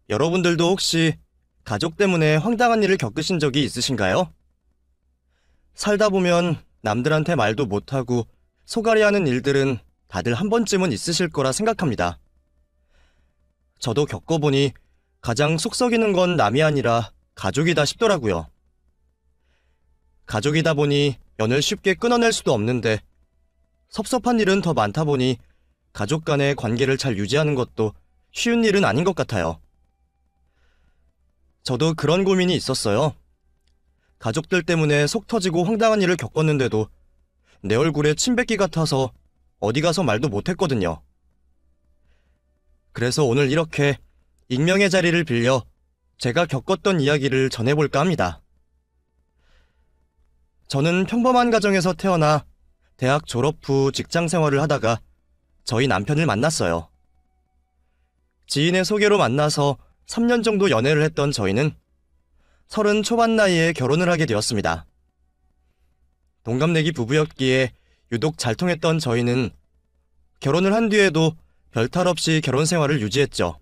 여러분들도 혹시 가족 때문에 황당한 일을 겪으신 적이 있으신가요? 살다 보면 남들한테 말도 못하고 속앓이 하는 일들은 다들 한 번쯤은 있으실 거라 생각합니다. 저도 겪어보니 가장 속 썩이는 건 남이 아니라 가족이다 싶더라고요. 가족이다 보니 연을 쉽게 끊어낼 수도 없는데 섭섭한 일은 더 많다 보니 가족 간의 관계를 잘 유지하는 것도 쉬운 일은 아닌 것 같아요. 저도 그런 고민이 있었어요. 가족들 때문에 속 터지고 황당한 일을 겪었는데도 내 얼굴에 침 뱉기 같아서 어디 가서 말도 못했거든요. 그래서 오늘 이렇게 익명의 자리를 빌려 제가 겪었던 이야기를 전해볼까 합니다. 저는 평범한 가정에서 태어나 대학 졸업 후 직장 생활을 하다가 저희 남편을 만났어요. 지인의 소개로 만나서 3년 정도 연애를 했던 저희는 30 초반 나이에 결혼을 하게 되었습니다. 동갑내기 부부였기에 유독 잘 통했던 저희는 결혼을 한 뒤에도 별탈 없이 결혼 생활을 유지했죠.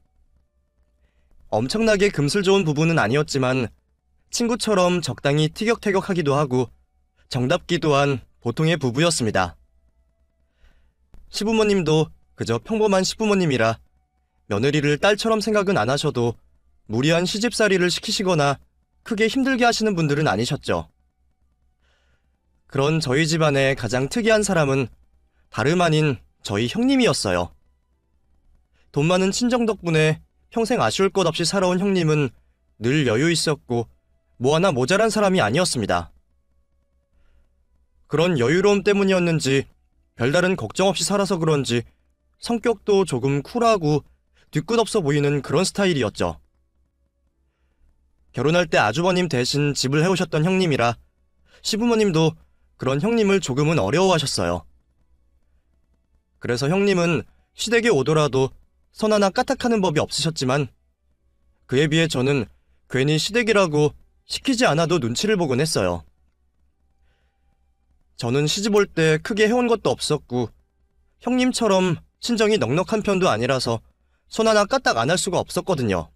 엄청나게 금슬 좋은 부부는 아니었지만 친구처럼 적당히 티격태격하기도 하고 정답기도 한 보통의 부부였습니다. 시부모님도 그저 평범한 시부모님이라 며느리를 딸처럼 생각은 안 하셔도 무리한 시집살이를 시키시거나 크게 힘들게 하시는 분들은 아니셨죠. 그런 저희 집안의 가장 특이한 사람은 다름 아닌 저희 형님이었어요. 돈 많은 친정 덕분에 평생 아쉬울 것 없이 살아온 형님은 늘 여유 있었고 뭐 하나 모자란 사람이 아니었습니다. 그런 여유로움 때문이었는지 별다른 걱정 없이 살아서 그런지 성격도 조금 쿨하고 뒤끝없어 보이는 그런 스타일이었죠. 결혼할 때 아주버님 대신 집을 해오셨던 형님이라 시부모님도 그런 형님을 조금은 어려워하셨어요. 그래서 형님은 시댁에 오더라도 선 하나 까딱하는 법이 없으셨지만 그에 비해 저는 괜히 시댁이라고 시키지 않아도 눈치를 보곤 했어요. 저는 시집 올 때 크게 해온 것도 없었고 형님처럼 신정이 넉넉한 편도 아니라서 손 하나 까딱 안 할 수가 없었거든요.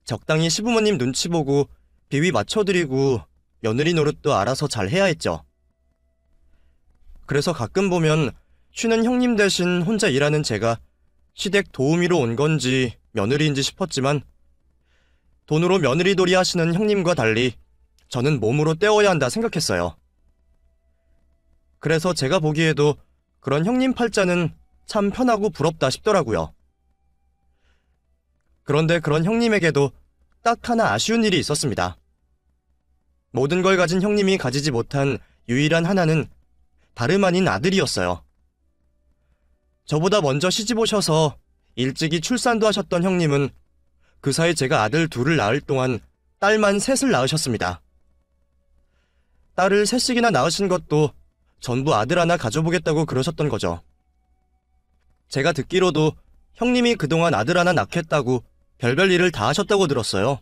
적당히 시부모님 눈치 보고 비위 맞춰드리고 며느리 노릇도 알아서 잘 해야 했죠. 그래서 가끔 보면 쉬는 형님 대신 혼자 일하는 제가 시댁 도우미로 온 건지 며느리인지 싶었지만 돈으로 며느리돌이 하시는 형님과 달리 저는 몸으로 때워야 한다 생각했어요. 그래서 제가 보기에도 그런 형님 팔자는 참 편하고 부럽다 싶더라고요. 그런데 그런 형님에게도 딱 하나 아쉬운 일이 있었습니다. 모든 걸 가진 형님이 가지지 못한 유일한 하나는 다름 아닌 아들이었어요. 저보다 먼저 시집 오셔서 일찍이 출산도 하셨던 형님은 그 사이 제가 아들 둘을 낳을 동안 딸만 셋을 낳으셨습니다. 딸을 셋씩이나 낳으신 것도 전부 아들 하나 가져보겠다고 그러셨던 거죠. 제가 듣기로도 형님이 그동안 아들 하나 낳겠다고 별별 일을 다 하셨다고 들었어요.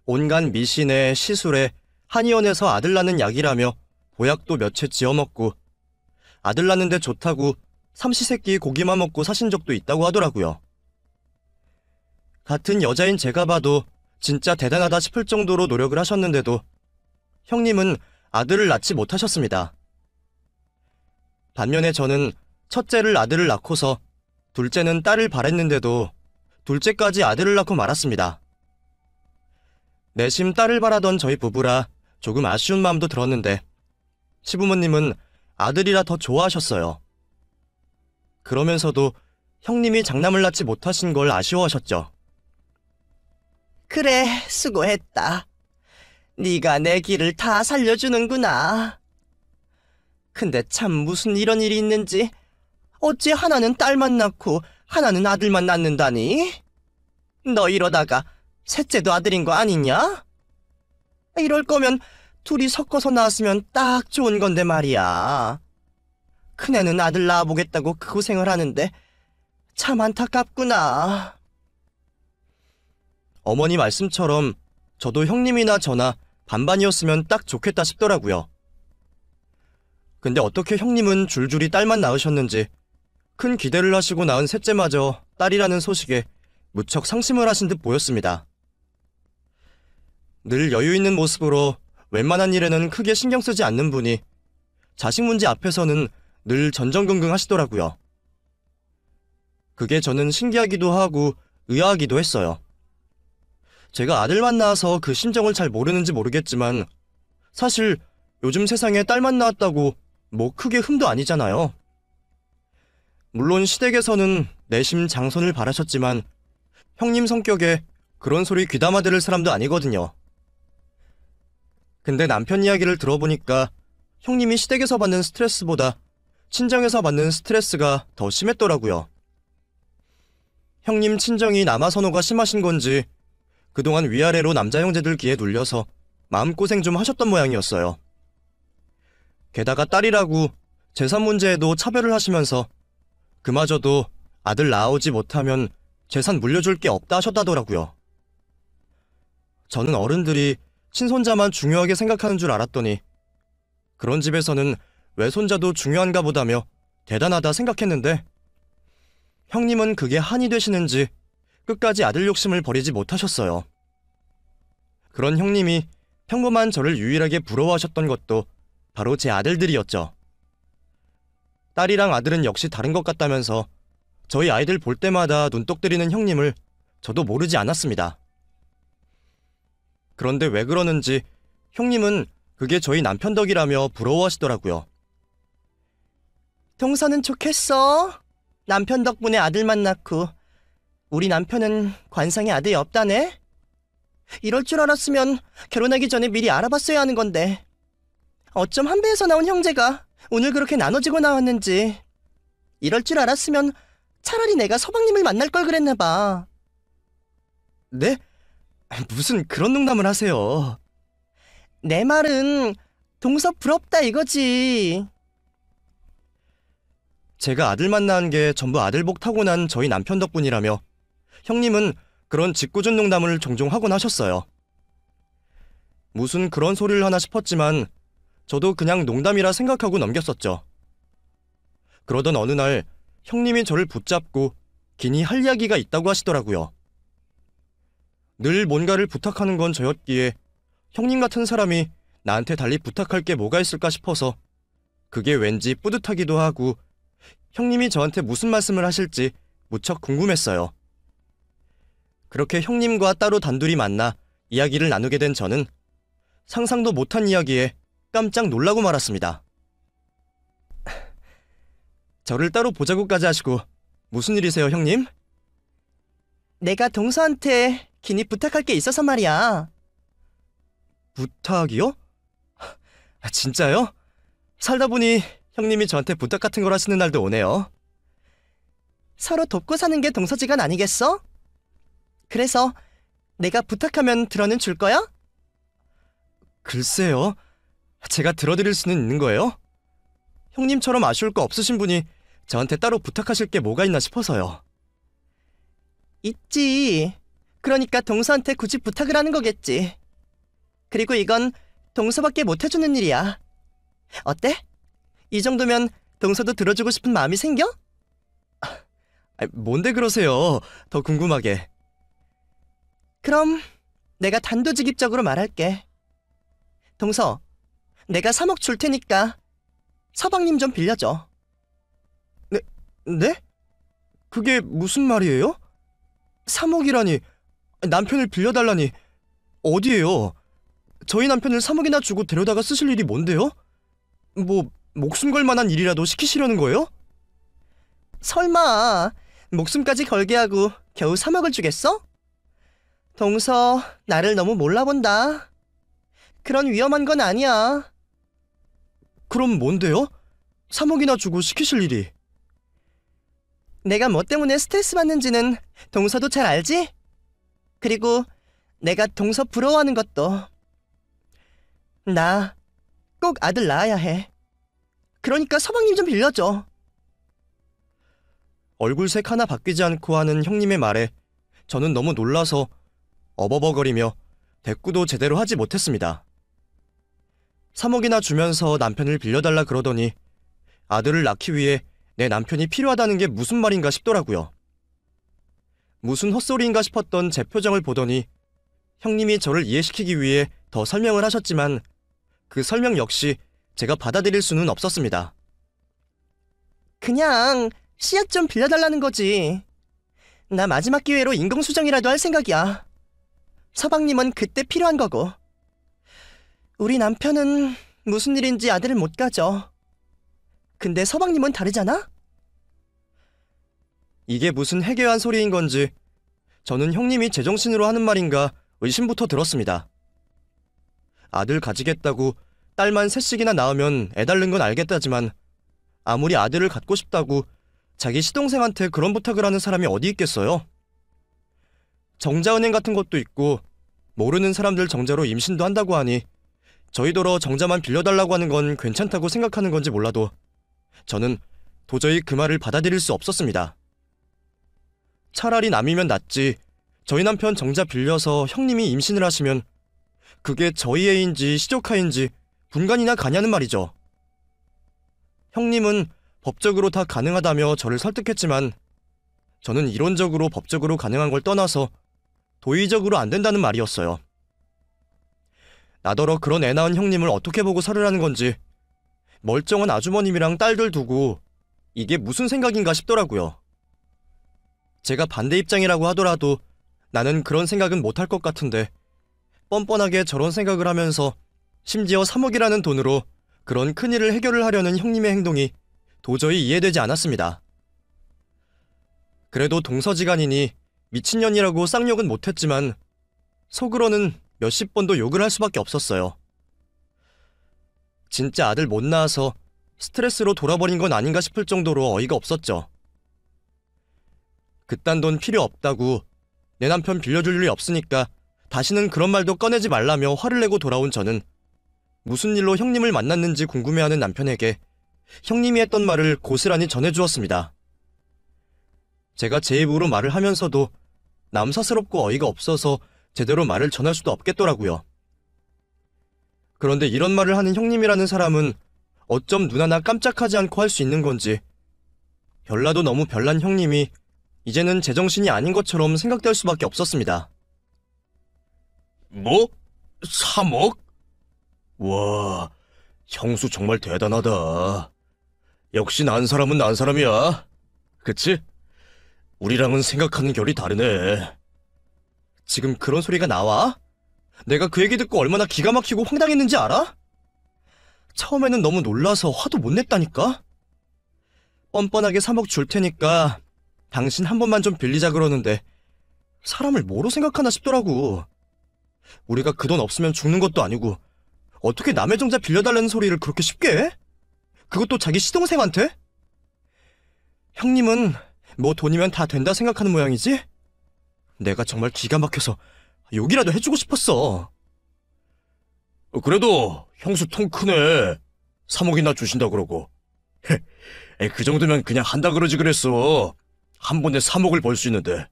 온갖 미신에 시술에 한의원에서 아들 낳는 약이라며 보약도 몇 채 지어먹고 아들 낳는데 좋다고 삼시세끼 고기만 먹고 사신 적도 있다고 하더라고요. 같은 여자인 제가 봐도 진짜 대단하다 싶을 정도로 노력을 하셨는데도 형님은 아들을 낳지 못하셨습니다. 반면에 저는 첫째를 아들을 낳고서 둘째는 딸을 바랬는데도 둘째까지 아들을 낳고 말았습니다. 내심 딸을 바라던 저희 부부라 조금 아쉬운 마음도 들었는데 시부모님은 아들이라 더 좋아하셨어요. 그러면서도 형님이 장남을 낳지 못하신 걸 아쉬워하셨죠. 그래, 수고했다. 네가 내 길을 다 살려주는구나. 근데 참 무슨 이런 일이 있는지 어찌 하나는 딸만 낳고 하나는 아들만 낳는다니? 너 이러다가 셋째도 아들인 거 아니냐? 이럴 거면 둘이 섞어서 낳았으면 딱 좋은 건데 말이야. 큰애는 아들 낳아보겠다고 그 고생을 하는데 참 안타깝구나. 어머니 말씀처럼 저도 형님이나 저나 반반이었으면 딱 좋겠다 싶더라고요. 근데 어떻게 형님은 줄줄이 딸만 낳으셨는지 큰 기대를 하시고 낳은 셋째마저 딸이라는 소식에 무척 상심을 하신 듯 보였습니다. 늘 여유 있는 모습으로 웬만한 일에는 크게 신경 쓰지 않는 분이 자식 문제 앞에서는 늘 전전긍긍 하시더라고요. 그게 저는 신기하기도 하고 의아하기도 했어요. 제가 아들만 낳아서 그 심정을 잘 모르는지 모르겠지만 사실 요즘 세상에 딸만 낳았다고 뭐 크게 흠도 아니잖아요. 물론 시댁에서는 내심 장손을 바라셨지만 형님 성격에 그런 소리 귀담아 들을 사람도 아니거든요. 근데 남편 이야기를 들어보니까 형님이 시댁에서 받는 스트레스보다 친정에서 받는 스트레스가 더 심했더라고요. 형님 친정이 남아 선호가 심하신 건지 그동안 위아래로 남자 형제들 귀에 눌려서 마음고생 좀 하셨던 모양이었어요. 게다가 딸이라고 재산 문제에도 차별을 하시면서 그마저도 아들 낳아오지 못하면 재산 물려줄 게 없다 하셨다더라고요. 저는 어른들이 친손자만 중요하게 생각하는 줄 알았더니 그런 집에서는 외손자도 중요한가 보다며 대단하다 생각했는데 형님은 그게 한이 되시는지 끝까지 아들 욕심을 버리지 못하셨어요. 그런 형님이 평범한 저를 유일하게 부러워하셨던 것도 바로 제 아들들이었죠. 딸이랑 아들은 역시 다른 것 같다면서 저희 아이들 볼 때마다 눈독 들이는 형님을 저도 모르지 않았습니다. 그런데 왜 그러는지 형님은 그게 저희 남편 덕이라며 부러워하시더라고요. 동서는 좋겠어. 남편 덕분에 아들만 낳고 우리 남편은 관상에 아들이 없다네. 이럴 줄 알았으면 결혼하기 전에 미리 알아봤어야 하는 건데 어쩜 한 배에서 나온 형제가 오늘 그렇게 나눠지고 나왔는지. 이럴 줄 알았으면 차라리 내가 서방님을 만날 걸 그랬나 봐. 네? 무슨 그런 농담을 하세요. 내 말은 동서 부럽다 이거지. 제가 아들만 낳은 게 전부 아들복 타고난 저희 남편 덕분이라며 형님은 그런 짓궂은 농담을 종종 하곤 하셨어요. 무슨 그런 소리를 하나 싶었지만 저도 그냥 농담이라 생각하고 넘겼었죠. 그러던 어느 날 형님이 저를 붙잡고 긴히 할 이야기가 있다고 하시더라고요. 늘 뭔가를 부탁하는 건 저였기에 형님 같은 사람이 나한테 달리 부탁할 게 뭐가 있을까 싶어서 그게 왠지 뿌듯하기도 하고 형님이 저한테 무슨 말씀을 하실지 무척 궁금했어요. 그렇게 형님과 따로 단둘이 만나 이야기를 나누게 된 저는 상상도 못한 이야기에 깜짝 놀라고 말았습니다. 저를 따로 보자고까지 하시고 무슨 일이세요, 형님? 내가 동서한테 긴히 부탁할 게 있어서 말이야. 부탁이요? 진짜요? 살다 보니 형님이 저한테 부탁 같은 걸 하시는 날도 오네요. 서로 돕고 사는 게 동서지간 아니겠어? 그래서 내가 부탁하면 들어는 줄 거야? 글쎄요. 제가 들어드릴 수는 있는 거예요? 형님처럼 아쉬울 거 없으신 분이 저한테 따로 부탁하실 게 뭐가 있나 싶어서요. 있지. 그러니까 동서한테 굳이 부탁을 하는 거겠지. 그리고 이건 동서밖에 못 해주는 일이야. 어때? 이 정도면 동서도 들어주고 싶은 마음이 생겨? 뭔데 그러세요? 더 궁금하게. 그럼 내가 단도직입적으로 말할게. 동서, 내가 3억 줄 테니까 서방님 좀 빌려줘. 네? 그게 무슨 말이에요? 3억이라니, 남편을 빌려달라니, 어디에요? 저희 남편을 3억이나 주고 데려다가 쓰실 일이 뭔데요? 뭐, 목숨 걸 만한 일이라도 시키시려는 거예요? 설마 목숨까지 걸게 하고 겨우 3억을 주겠어? 동서, 나를 너무 몰라본다. 그런 위험한 건 아니야. 그럼 뭔데요? 3억이나 주고 시키실 일이. 내가 뭐 때문에 스트레스 받는지는 동서도 잘 알지? 그리고 내가 동서 부러워하는 것도. 나 꼭 아들 낳아야 해. 그러니까 서방님 좀 빌려줘. 얼굴색 하나 바뀌지 않고 하는 형님의 말에 저는 너무 놀라서 어버버거리며 대꾸도 제대로 하지 못했습니다. 3억이나 주면서 남편을 빌려달라 그러더니 아들을 낳기 위해 내 남편이 필요하다는 게 무슨 말인가 싶더라고요. 무슨 헛소리인가 싶었던 제 표정을 보더니 형님이 저를 이해시키기 위해 더 설명을 하셨지만 그 설명 역시 제가 받아들일 수는 없었습니다. 그냥 씨앗 좀 빌려달라는 거지. 나 마지막 기회로 인공수정이라도 할 생각이야. 서방님은 그때 필요한 거고. 우리 남편은 무슨 일인지 아들을 못 가져. 근데 서방님은 다르잖아? 이게 무슨 해괴한 소리인 건지 저는 형님이 제정신으로 하는 말인가 의심부터 들었습니다. 아들 가지겠다고 딸만 셋씩이나 낳으면 애 낳는 건 알겠다지만 아무리 아들을 갖고 싶다고 자기 시동생한테 그런 부탁을 하는 사람이 어디 있겠어요? 정자은행 같은 것도 있고 모르는 사람들 정자로 임신도 한다고 하니 저희더러 정자만 빌려달라고 하는 건 괜찮다고 생각하는 건지 몰라도 저는 도저히 그 말을 받아들일 수 없었습니다. 차라리 남이면 낫지 저희 남편 정자 빌려서 형님이 임신을 하시면 그게 저희 애인지 시조카인지 분간이나 가냐는 말이죠. 형님은 법적으로 다 가능하다며 저를 설득했지만 저는 이론적으로 법적으로 가능한 걸 떠나서 도의적으로 안 된다는 말이었어요. 나더러 그런 애 낳은 형님을 어떻게 보고 살으라는 건지 멀쩡한 아주머님이랑 딸들 두고 이게 무슨 생각인가 싶더라고요. 제가 반대 입장이라고 하더라도 나는 그런 생각은 못할 것 같은데 뻔뻔하게 저런 생각을 하면서 심지어 3억이라는 돈으로 그런 큰일을 해결을 하려는 형님의 행동이 도저히 이해되지 않았습니다. 그래도 동서지간이니 미친년이라고 쌍욕은 못했지만 속으로는 몇십 번도 욕을 할 수밖에 없었어요. 진짜 아들 못 낳아서 스트레스로 돌아버린 건 아닌가 싶을 정도로 어이가 없었죠. 그딴 돈 필요 없다고 내 남편 빌려줄 일이 없으니까 다시는 그런 말도 꺼내지 말라며 화를 내고 돌아온 저는 무슨 일로 형님을 만났는지 궁금해하는 남편에게 형님이 했던 말을 고스란히 전해주었습니다. 제가 제 입으로 말을 하면서도 남사스럽고 어이가 없어서 제대로 말을 전할 수도 없겠더라고요. 그런데 이런 말을 하는 형님이라는 사람은 어쩜 눈 하나 깜짝하지 않고 할 수 있는 건지 별나도 너무 별난 형님이 이제는 제정신이 아닌 것처럼 생각될 수밖에 없었습니다. 뭐? 3억? 와, 형수 정말 대단하다. 역시 난 사람은 난 사람이야. 그치? 우리랑은 생각하는 결이 다르네. 지금 그런 소리가 나와? 내가 그 얘기 듣고 얼마나 기가 막히고 황당했는지 알아? 처음에는 너무 놀라서 화도 못 냈다니까? 뻔뻔하게 3억 줄 테니까 당신 한 번만 좀 빌리자 그러는데 사람을 뭐로 생각하나 싶더라고. 우리가 그 돈 없으면 죽는 것도 아니고 어떻게 남의 정자 빌려달라는 소리를 그렇게 쉽게 해? 그것도 자기 시동생한테? 형님은 뭐 돈이면 다 된다 생각하는 모양이지? 내가 정말 기가 막혀서 욕이라도 해주고 싶었어. 그래도 형수 통 크네. 3억이나 주신다 그러고. 그 정도면 그냥 한다 그러지 그랬어. 한 번에 3억을 벌 수 있는데.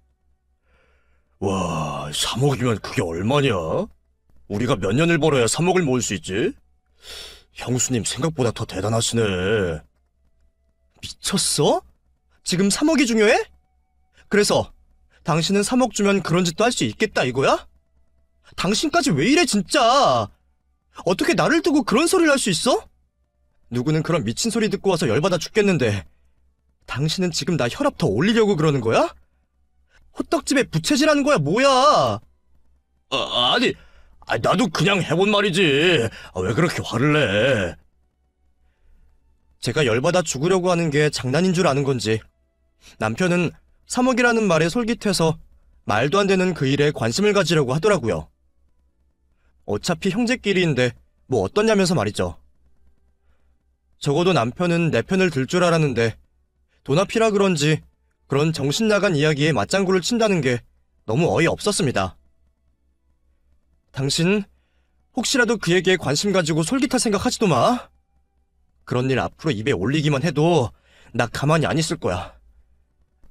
와, 3억이면 그게 얼마냐? 우리가 몇 년을 벌어야 3억을 모을 수 있지? 형수님 생각보다 더 대단하시네. 미쳤어? 지금 3억이 중요해? 그래서 당신은 3억 주면 그런 짓도 할 수 있겠다 이거야? 당신까지 왜 이래 진짜? 어떻게 나를 두고 그런 소리를 할 수 있어? 누구는 그런 미친 소리 듣고 와서 열받아 죽겠는데 당신은 지금 나 혈압 더 올리려고 그러는 거야? 호떡집에 부채질하는 거야 뭐야? 아니, 나도 그냥 해본 말이지. 왜 그렇게 화를 내? 제가 열받아 죽으려고 하는 게 장난인 줄 아는 건지 남편은 3억이라는 말에 솔깃해서 말도 안 되는 그 일에 관심을 가지려고 하더라고요. 어차피 형제끼리인데 뭐 어떠냐면서 말이죠. 적어도 남편은 내 편을 들 줄 알았는데 돈 앞이라 그런지 그런 정신 나간 이야기에 맞장구를 친다는 게 너무 어이없었습니다. 당신 혹시라도 그 얘기에 관심 가지고 솔깃할 생각 하지도 마. 그런 일 앞으로 입에 올리기만 해도 나 가만히 안 있을 거야.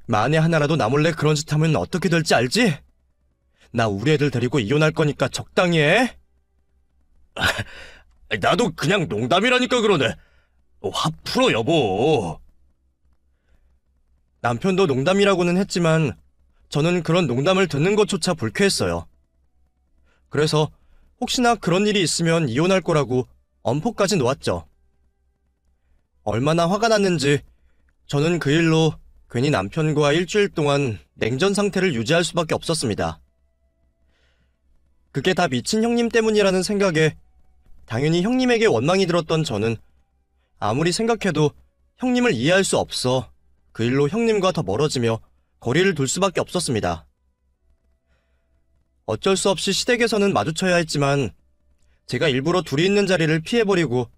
만에 하나라도 나 몰래 그런 짓 하면 어떻게 될지 알지? 나 우리 애들 데리고 이혼할 거니까 적당히 해. 나도 그냥 농담이라니까 그러네. 화 풀어 여보. 남편도 농담이라고는 했지만 저는 그런 농담을 듣는 것조차 불쾌했어요. 그래서 혹시나 그런 일이 있으면 이혼할 거라고 엄포까지 놓았죠. 얼마나 화가 났는지 저는 그 일로 괜히 남편과 일주일 동안 냉전 상태를 유지할 수밖에 없었습니다. 그게 다 미친 형님 때문이라는 생각에 당연히 형님에게 원망이 들었던 저는 아무리 생각해도 형님을 이해할 수 없어 그 일로 형님과 더 멀어지며 거리를 둘 수밖에 없었습니다. 어쩔 수 없이 시댁에서는 마주쳐야 했지만 제가 일부러 둘이 있는 자리를 피해버리고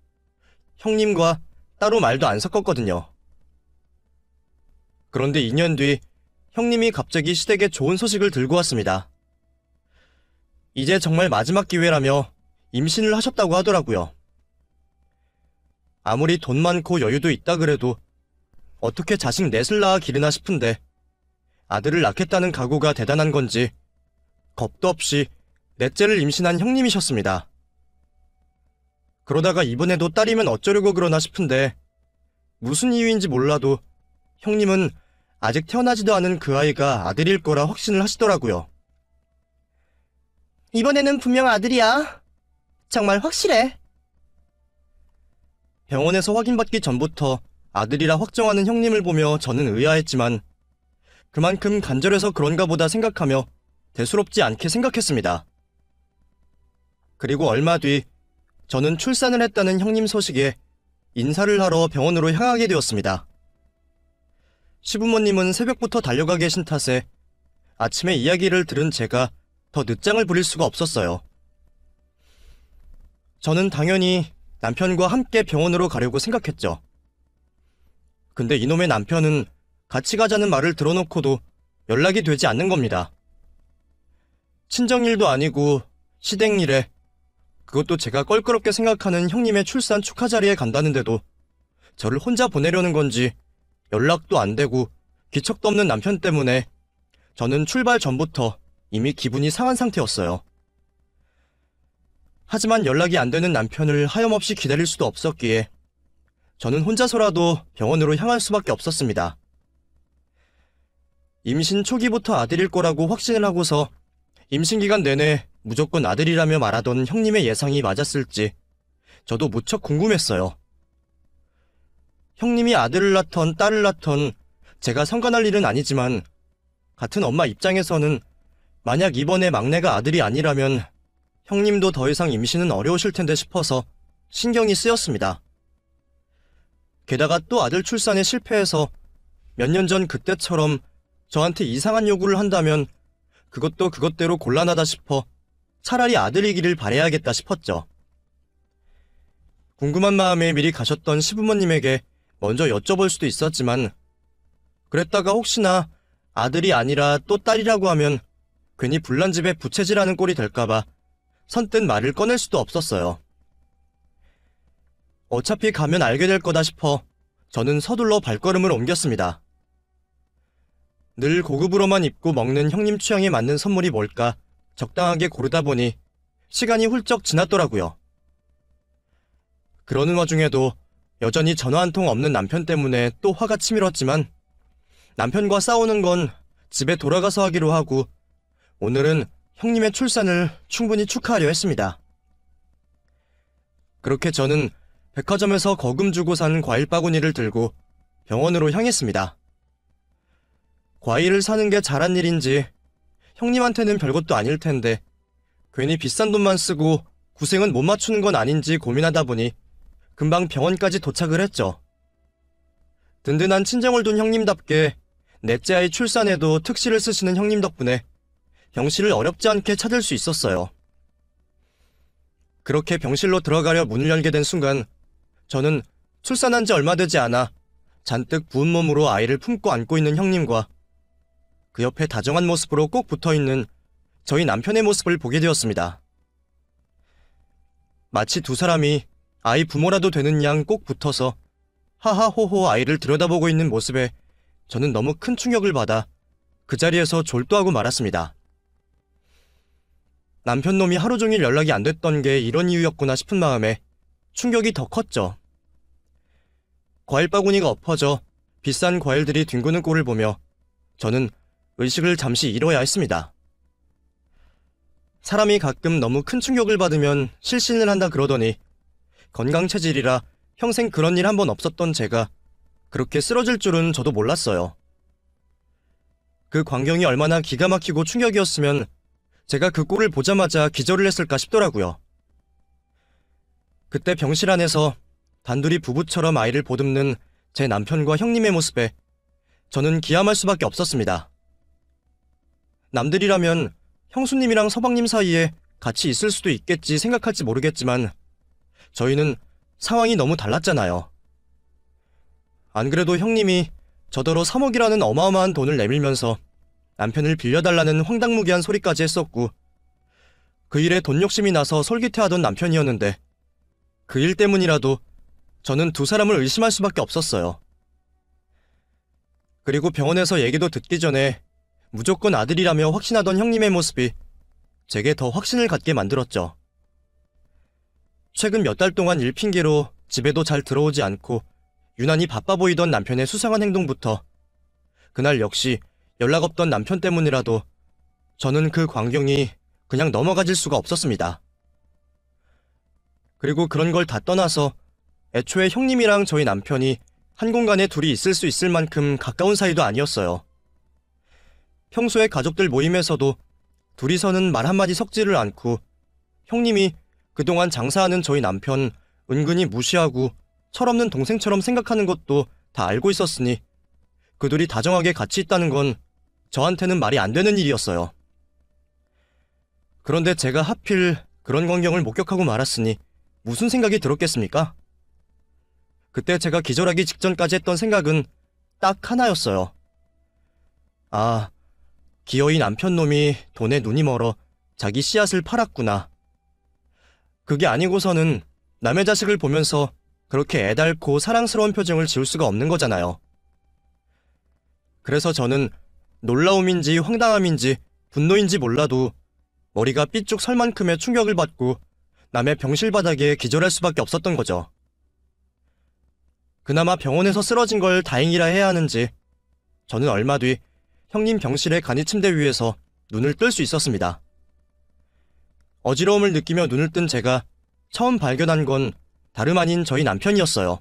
형님과 따로 말도 안 섞었거든요. 그런데 2년 뒤 형님이 갑자기 시댁에 좋은 소식을 들고 왔습니다. 이제 정말 마지막 기회라며 임신을 하셨다고 하더라고요. 아무리 돈 많고 여유도 있다 그래도 어떻게 자식 넷을 낳아 기르나 싶은데 아들을 낳겠다는 각오가 대단한 건지 겁도 없이 넷째를 임신한 형님이셨습니다. 그러다가 이번에도 딸이면 어쩌려고 그러나 싶은데 무슨 이유인지 몰라도 형님은 아직 태어나지도 않은 그 아이가 아들일 거라 확신을 하시더라고요. 이번에는 분명 아들이야. 정말 확실해. 병원에서 확인받기 전부터 아들이라 확정하는 형님을 보며 저는 의아했지만 그만큼 간절해서 그런가 보다 생각하며 대수롭지 않게 생각했습니다. 그리고 얼마 뒤 저는 출산을 했다는 형님 소식에 인사를 하러 병원으로 향하게 되었습니다. 시부모님은 새벽부터 달려가 계신 탓에 아침에 이야기를 들은 제가 더 늦장을 부릴 수가 없었어요. 저는 당연히 남편과 함께 병원으로 가려고 생각했죠. 근데 이놈의 남편은 같이 가자는 말을 들어놓고도 연락이 되지 않는 겁니다. 친정일도 아니고 시댁일에 그것도 제가 껄끄럽게 생각하는 형님의 출산 축하 자리에 간다는데도 저를 혼자 보내려는 건지 연락도 안 되고 기척도 없는 남편 때문에 저는 출발 전부터 이미 기분이 상한 상태였어요. 하지만 연락이 안 되는 남편을 하염없이 기다릴 수도 없었기에 저는 혼자서라도 병원으로 향할 수밖에 없었습니다. 임신 초기부터 아들일 거라고 확신을 하고서 임신 기간 내내 무조건 아들이라며 말하던 형님의 예상이 맞았을지 저도 무척 궁금했어요. 형님이 아들을 낳던 딸을 낳던 제가 상관할 일은 아니지만 같은 엄마 입장에서는 만약 이번에 막내가 아들이 아니라면 형님도 더 이상 임신은 어려우실 텐데 싶어서 신경이 쓰였습니다. 게다가 또 아들 출산에 실패해서 몇 년 전 그때처럼 저한테 이상한 요구를 한다면 그것도 그것대로 곤란하다 싶어 차라리 아들이기를 바라야겠다 싶었죠. 궁금한 마음에 미리 가셨던 시부모님에게 먼저 여쭤볼 수도 있었지만 그랬다가 혹시나 아들이 아니라 또 딸이라고 하면 괜히 불난 집에 부채질하는 꼴이 될까봐 선뜻 말을 꺼낼 수도 없었어요. 어차피 가면 알게 될 거다 싶어 저는 서둘러 발걸음을 옮겼습니다. 늘 고급으로만 입고 먹는 형님 취향에 맞는 선물이 뭘까 적당하게 고르다 보니 시간이 훌쩍 지났더라고요. 그러는 와중에도 여전히 전화 한 통 없는 남편 때문에 또 화가 치밀었지만 남편과 싸우는 건 집에 돌아가서 하기로 하고 오늘은 형님의 출산을 충분히 축하하려 했습니다. 그렇게 저는 백화점에서 거금 주고 산 과일 바구니를 들고 병원으로 향했습니다. 과일을 사는 게 잘한 일인지 형님한테는 별것도 아닐 텐데 괜히 비싼 돈만 쓰고 구생은 못 맞추는 건 아닌지 고민하다 보니 금방 병원까지 도착을 했죠. 든든한 친정을 둔 형님답게 넷째 아이 출산에도 특시를 쓰시는 형님 덕분에 병실을 어렵지 않게 찾을 수 있었어요. 그렇게 병실로 들어가려 문을 열게 된 순간 저는 출산한 지 얼마 되지 않아 잔뜩 부은 몸으로 아이를 품고 안고 있는 형님과 그 옆에 다정한 모습으로 꼭 붙어있는 저희 남편의 모습을 보게 되었습니다. 마치 두 사람이 아이 부모라도 되는 양 꼭 붙어서 하하호호 아이를 들여다보고 있는 모습에 저는 너무 큰 충격을 받아 그 자리에서 졸도하고 말았습니다. 남편 놈이 하루 종일 연락이 안 됐던 게 이런 이유였구나 싶은 마음에 충격이 더 컸죠. 과일 바구니가 엎어져 비싼 과일들이 뒹구는 꼴을 보며 저는 의식을 잠시 잃어야 했습니다. 사람이 가끔 너무 큰 충격을 받으면 실신을 한다 그러더니 건강체질이라 평생 그런 일 한 번 없었던 제가 그렇게 쓰러질 줄은 저도 몰랐어요. 그 광경이 얼마나 기가 막히고 충격이었으면 제가 그 꼴을 보자마자 기절을 했을까 싶더라고요. 그때 병실 안에서 단둘이 부부처럼 아이를 보듬는 제 남편과 형님의 모습에 저는 기함할 수밖에 없었습니다. 남들이라면 형수님이랑 서방님 사이에 같이 있을 수도 있겠지 생각할지 모르겠지만 저희는 상황이 너무 달랐잖아요. 안 그래도 형님이 저더러 3억이라는 어마어마한 돈을 내밀면서 남편을 빌려달라는 황당무계한 소리까지 했었고 그 일에 돈 욕심이 나서 솔깃해하던 남편이었는데 그 일 때문이라도 저는 두 사람을 의심할 수밖에 없었어요. 그리고 병원에서 얘기도 듣기 전에 무조건 아들이라며 확신하던 형님의 모습이 제게 더 확신을 갖게 만들었죠. 최근 몇 달 동안 일 핑계로 집에도 잘 들어오지 않고 유난히 바빠 보이던 남편의 수상한 행동부터 그날 역시 연락 없던 남편 때문이라도 저는 그 광경이 그냥 넘어가질 수가 없었습니다. 그리고 그런 걸 다 떠나서 애초에 형님이랑 저희 남편이 한 공간에 둘이 있을 수 있을 만큼 가까운 사이도 아니었어요. 평소에 가족들 모임에서도 둘이서는 말 한마디 섞지를 않고 형님이 그동안 장사하는 저희 남편 은근히 무시하고 철없는 동생처럼 생각하는 것도 다 알고 있었으니 그 둘이 다정하게 같이 있다는 건 저한테는 말이 안 되는 일이었어요. 그런데 제가 하필 그런 광경을 목격하고 말았으니 무슨 생각이 들었겠습니까? 그때 제가 기절하기 직전까지 했던 생각은 딱 하나였어요. 아, 기어이 남편 놈이 돈에 눈이 멀어 자기 씨앗을 팔았구나. 그게 아니고서는 남의 자식을 보면서 그렇게 애달고 사랑스러운 표정을 지을 수가 없는 거잖아요. 그래서 저는 놀라움인지 황당함인지 분노인지 몰라도 머리가 삐쭉 설 만큼의 충격을 받고 남의 병실 바닥에 기절할 수밖에 없었던 거죠. 그나마 병원에서 쓰러진 걸 다행이라 해야 하는지 저는 얼마 뒤 형님 병실의 간이 침대 위에서 눈을 뜰 수 있었습니다. 어지러움을 느끼며 눈을 뜬 제가 처음 발견한 건 다름 아닌 저희 남편이었어요.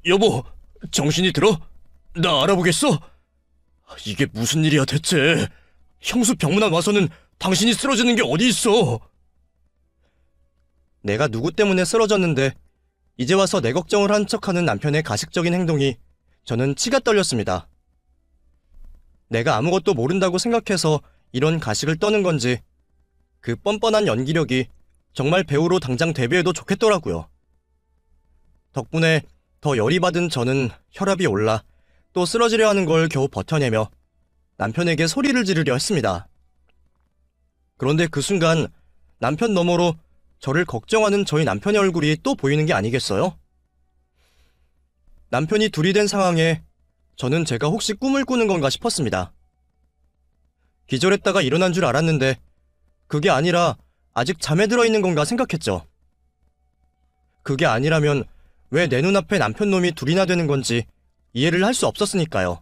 여보, 정신이 들어? 나 알아보겠어? 이게 무슨 일이야 대체? 형수 병문안 와서는 당신이 쓰러지는 게 어디 있어? 내가 누구 때문에 쓰러졌는데 이제 와서 내 걱정을 한 척하는 남편의 가식적인 행동이 저는 치가 떨렸습니다. 내가 아무것도 모른다고 생각해서 이런 가식을 떠는 건지 그 뻔뻔한 연기력이 정말 배우로 당장 데뷔해도 좋겠더라고요. 덕분에 더 열이 받은 저는 혈압이 올라 또 쓰러지려 하는 걸 겨우 버텨내며 남편에게 소리를 지르려 했습니다. 그런데 그 순간 남편 너머로 저를 걱정하는 저희 남편의 얼굴이 또 보이는 게 아니겠어요? 남편이 둘이 된 상황에 저는 제가 혹시 꿈을 꾸는 건가 싶었습니다. 기절했다가 일어난 줄 알았는데 그게 아니라 아직 잠에 들어있는 건가 생각했죠. 그게 아니라면 왜 내 눈앞에 남편 놈이 둘이나 되는 건지 이해를 할 수 없었으니까요.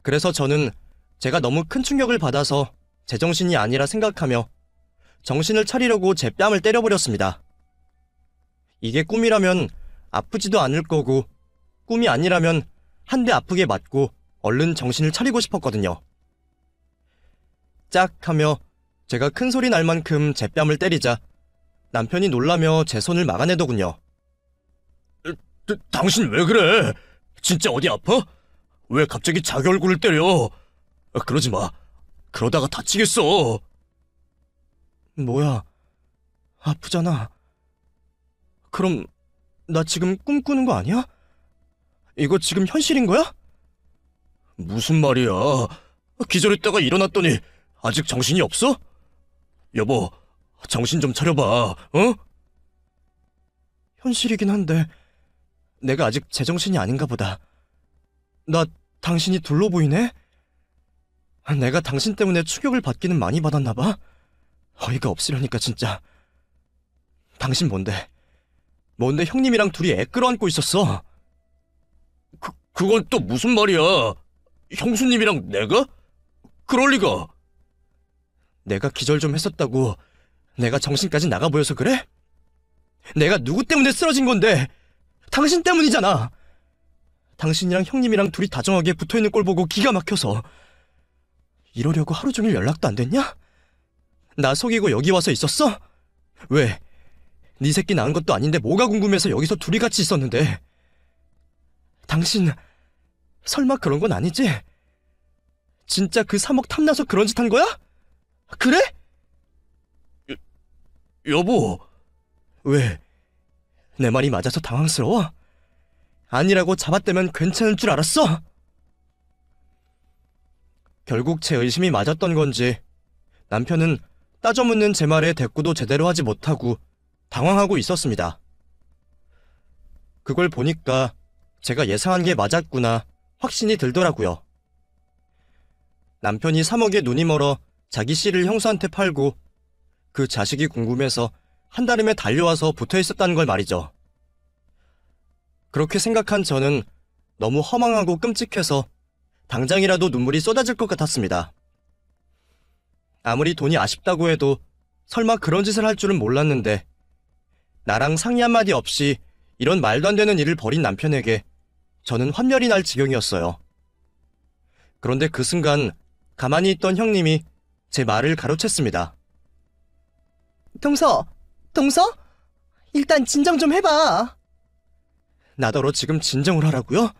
그래서 저는 제가 너무 큰 충격을 받아서 제정신이 아니라 생각하며 정신을 차리려고 제 뺨을 때려버렸습니다. 이게 꿈이라면 아프지도 않을 거고 꿈이 아니라면 한 대 아프게 맞고 얼른 정신을 차리고 싶었거든요. 짝 하며 제가 큰 소리 날 만큼 제 뺨을 때리자 남편이 놀라며 제 손을 막아내더군요. 당신 왜 그래? 진짜 어디 아파? 왜 갑자기 자기 얼굴을 때려? 그러지 마. 그러다가 다치겠어. 뭐야, 아프잖아. 그럼 나 지금 꿈꾸는 거 아니야? 이거 지금 현실인 거야? 무슨 말이야? 기절했다가 일어났더니 아직 정신이 없어? 여보, 정신 좀 차려봐, 어? 현실이긴 한데 내가 아직 제정신이 아닌가 보다. 나 당신이 둘로 보이네? 내가 당신 때문에 충격을 받기는 많이 받았나 봐. 어이가 없으려니까 진짜. 당신 뭔데 형님이랑 둘이 애 끌어안고 있었어? 그건 또 무슨 말이야? 형수님이랑 내가? 그럴 리가. 내가 기절 좀 했었다고 내가 정신까지 나가 보여서 그래? 내가 누구 때문에 쓰러진 건데? 당신 때문이잖아. 당신이랑 형님이랑 둘이 다정하게 붙어있는 꼴 보고 기가 막혀서. 이러려고 하루 종일 연락도 안 됐냐? 나 속이고 여기 와서 있었어? 왜? 네 새끼 낳은 것도 아닌데 뭐가 궁금해서 여기서 둘이 같이 있었는데. 당신 설마 그런 건 아니지? 진짜 그 3억 탐나서 그런 짓 한 거야? 그래? 여보, 왜? 내 말이 맞아서 당황스러워? 아니라고 잡아떼면 괜찮을 줄 알았어? 결국 제 의심이 맞았던 건지 남편은 따져 묻는 제 말에 대꾸도 제대로 하지 못하고 당황하고 있었습니다. 그걸 보니까 제가 예상한 게 맞았구나 확신이 들더라고요. 남편이 3억에 눈이 멀어 자기 씨를 형수한테 팔고 그 자식이 궁금해서 한달음에 달려와서 붙어 있었다는 걸 말이죠. 그렇게 생각한 저는 너무 허망하고 끔찍해서 당장이라도 눈물이 쏟아질 것 같았습니다. 아무리 돈이 아쉽다고 해도 설마 그런 짓을 할 줄은 몰랐는데 나랑 상의 한마디 없이 이런 말도 안 되는 일을 벌인 남편에게 저는 환멸이 날 지경이었어요. 그런데 그 순간 가만히 있던 형님이 제 말을 가로챘습니다. 동서, 일단 진정 좀 해봐. 나더러 지금 진정을 하라고요?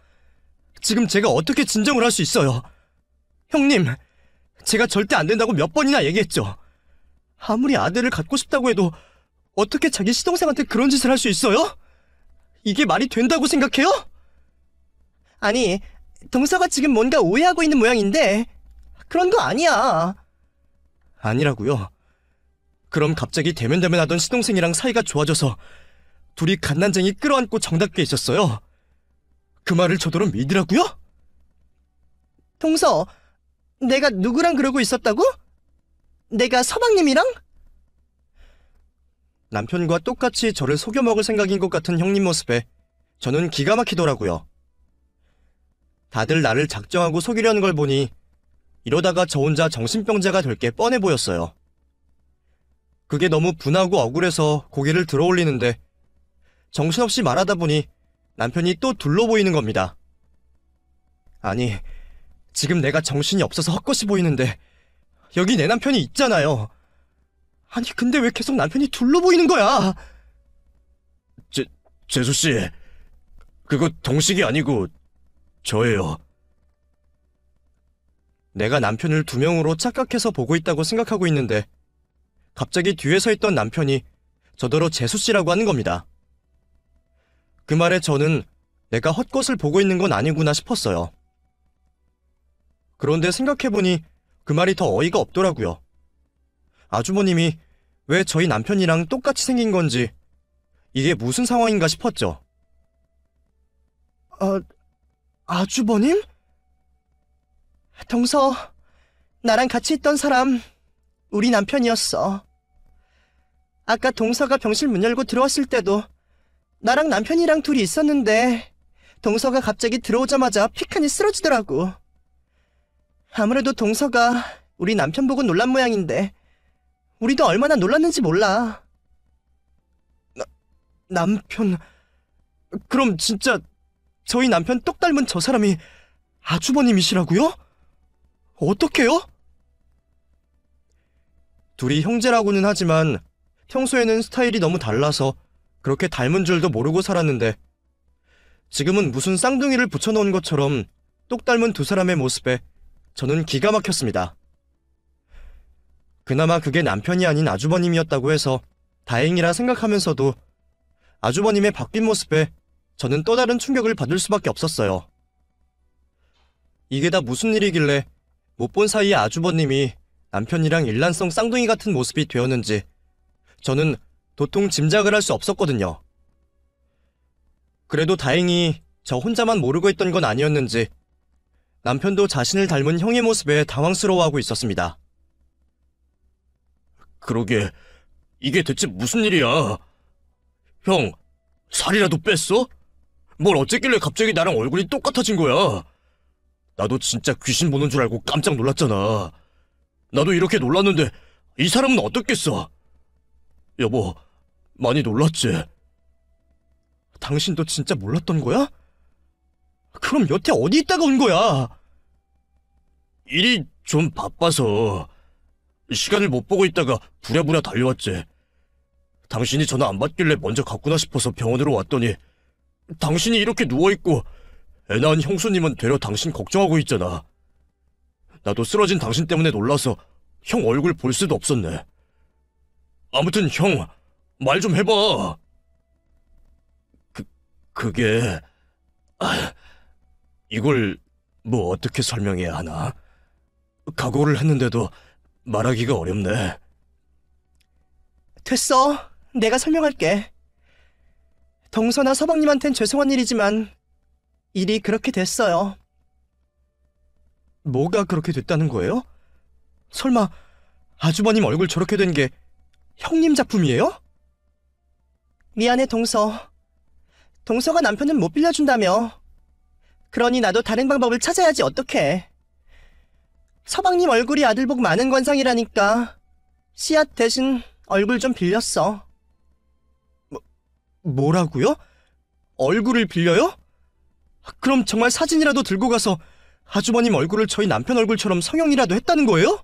지금 제가 어떻게 진정을 할 수 있어요? 형님, 제가 절대 안 된다고 몇 번이나 얘기했죠. 아무리 아들을 갖고 싶다고 해도 어떻게 자기 시동생한테 그런 짓을 할 수 있어요? 이게 말이 된다고 생각해요? 아니, 동서가 지금 뭔가 오해하고 있는 모양인데 그런 거 아니야. 아니라고요. 그럼 갑자기 대면대면하던 시동생이랑 사이가 좋아져서 둘이 갓난쟁이 끌어안고 정답게 있었어요. 그 말을 저더러 믿으라고요? 동서, 내가 누구랑 그러고 있었다고? 내가 서방님이랑? 남편과 똑같이 저를 속여먹을 생각인 것 같은 형님 모습에 저는 기가 막히더라고요. 다들 나를 작정하고 속이려는 걸 보니 이러다가 저 혼자 정신병자가 될 게 뻔해 보였어요. 그게 너무 분하고 억울해서 고개를 들어 올리는데 정신없이 말하다 보니 남편이 또 둘러 보이는 겁니다. 아니, 지금 내가 정신이 없어서 헛것이 보이는데 여기 내 남편이 있잖아요. 아니, 근데 왜 계속 남편이 둘러 보이는 거야? 재수씨, 그거 동식이 아니고 저예요. 내가 남편을 두 명으로 착각해서 보고 있다고 생각하고 있는데 갑자기 뒤에 서 있던 남편이 저더러 재수씨라고 하는 겁니다. 그 말에 저는 내가 헛것을 보고 있는 건 아니구나 싶었어요. 그런데 생각해보니 그 말이 더 어이가 없더라고요. 아주버님이 왜 저희 남편이랑 똑같이 생긴 건지 이게 무슨 상황인가 싶었죠. 아주버님? 동서, 나랑 같이 있던 사람 우리 남편이었어. 아까 동서가 병실 문 열고 들어왔을 때도 나랑 남편이랑 둘이 있었는데 동서가 갑자기 들어오자마자 피칸이 쓰러지더라고. 아무래도 동서가 우리 남편 보고 놀란 모양인데 우리도 얼마나 놀랐는지 몰라. 남편... 그럼 진짜 저희 남편 똑 닮은 저 사람이 아주버님이시라고요? 어떡해요? 둘이 형제라고는 하지만 평소에는 스타일이 너무 달라서 그렇게 닮은 줄도 모르고 살았는데 지금은 무슨 쌍둥이를 붙여놓은 것처럼 똑 닮은 두 사람의 모습에 저는 기가 막혔습니다. 그나마 그게 남편이 아닌 아주버님이었다고 해서 다행이라 생각하면서도 아주버님의 바뀐 모습에 저는 또 다른 충격을 받을 수밖에 없었어요. 이게 다 무슨 일이길래 못 본 사이에 아주버님이 남편이랑 일란성 쌍둥이 같은 모습이 되었는지 저는 도통 짐작을 할 수 없었거든요. 그래도 다행히 저 혼자만 모르고 있던 건 아니었는지 남편도 자신을 닮은 형의 모습에 당황스러워하고 있었습니다. 그러게, 이게 대체 무슨 일이야? 형, 살이라도 뺐어? 뭘 어쨌길래 갑자기 나랑 얼굴이 똑같아진 거야? 나도 진짜 귀신 보는 줄 알고 깜짝 놀랐잖아. 나도 이렇게 놀랐는데 이 사람은 어떻겠어? 여보, 많이 놀랐지? 당신도 진짜 몰랐던 거야? 그럼 여태 어디 있다가 온 거야? 일이 좀 바빠서 시간을 못 보고 있다가 부랴부랴 달려왔지. 당신이 전화 안 받길래 먼저 갔구나 싶어서 병원으로 왔더니 당신이 이렇게 누워있고 애 낳은 형수님은 되려 당신 걱정하고 있잖아. 나도 쓰러진 당신 때문에 놀라서 형 얼굴 볼 수도 없었네. 아무튼 형, 말 좀 해봐. 그게... 이걸 뭐 어떻게 설명해야 하나? 각오를 했는데도 말하기가 어렵네. 됐어. 내가 설명할게. 동서나 서방님한텐 죄송한 일이지만 일이 그렇게 됐어요. 뭐가 그렇게 됐다는 거예요? 설마 아주버님 얼굴 저렇게 된 게 형님 작품이에요? 미안해, 동서. 동서가 남편은 못 빌려준다며. 그러니 나도 다른 방법을 찾아야지 어떡해. 서방님 얼굴이 아들복 많은 관상이라니까 씨앗 대신 얼굴 좀 빌렸어. 뭐라고요? 얼굴을 빌려요? 그럼 정말 사진이라도 들고 가서 아주버님 얼굴을 저희 남편 얼굴처럼 성형이라도 했다는 거예요?